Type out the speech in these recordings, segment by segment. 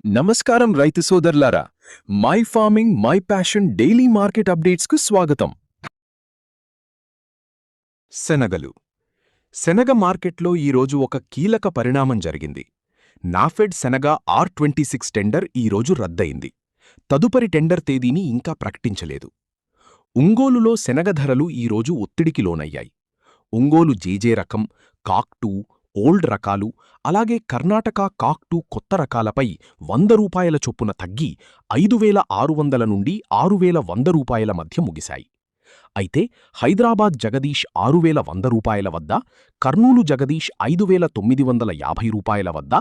నమస్కారం రైతు సోదరులారా, my farming my passion daily market అప్డేట్స్కు స్వాగతం. శనగ మార్కెట్లో ఈరోజు ఒక కీలక పరిణామం జరిగింది. నాఫెడ్ శనగ R26 టెండర్ ఈరోజు రద్దయింది. తదుపరి టెండర్ తేదీని ఇంకా ప్రకటించలేదు. ఒంగోలులో శనగ ధరలు ఈరోజు ఒత్తిడికి లోనయ్యాయి. ఒంగోలు జేజే రకం, కాక్2, ఓల్డ్ రకాలు, అలాగే కర్ణాటక కాక్2 కొత్త రకాలపై ₹100 చొప్పున తగ్గి 5,600 నుండి 6,100 మధ్య ముగిశాయి. అయితే హైదరాబాద్ జగదీష్ ₹6,100 వద్ద, కర్నూలు జగదీష్ ₹5,950 వద్ద,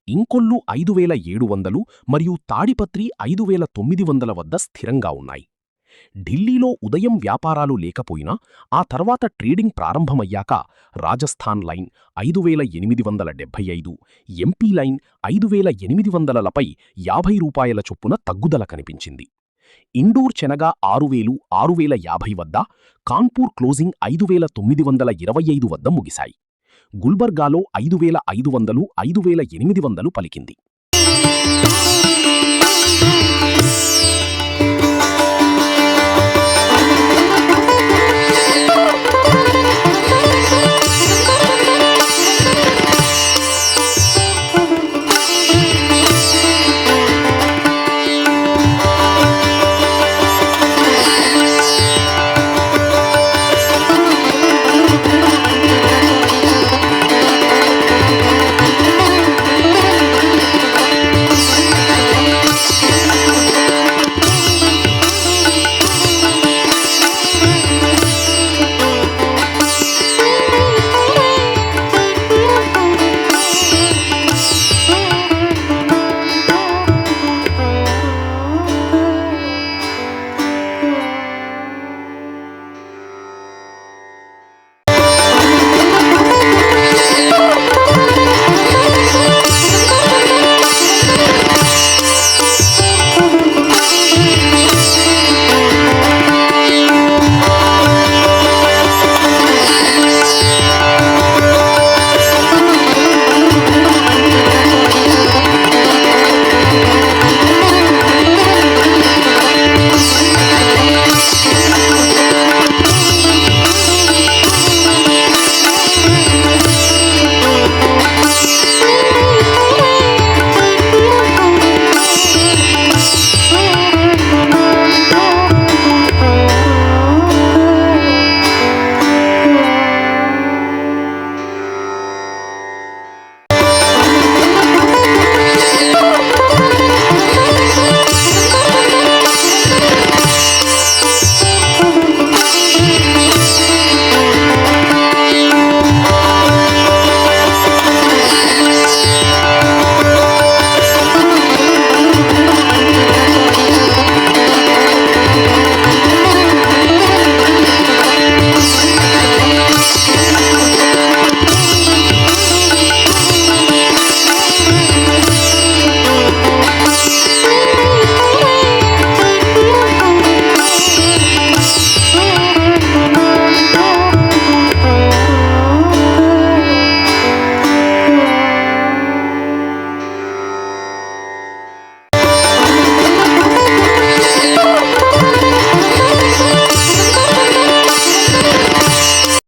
ఇంకొల్లు 5,700 మరియు తాడిపత్రి 5,900 వద్ద స్థిరంగా ఉన్నాయి. ఢిల్లీలో ఉదయం వ్యాపారాలు లేకపోయినా ఆ తర్వాత ట్రేడింగ్ ప్రారంభమయ్యాక రాజస్థాన్ లైన్ 5,875, ఎంపీ లైన్ 5,800లపై ₹50 చొప్పున తగ్గుదల కనిపించింది. ఇండోర్ శనగ 6,000, 6,050 వద్ద, కాన్పూర్ క్లోజింగ్ 5,925 వద్ద ముగిశాయి. గుల్బర్గాలో 5,500, 5,800 పలికింది.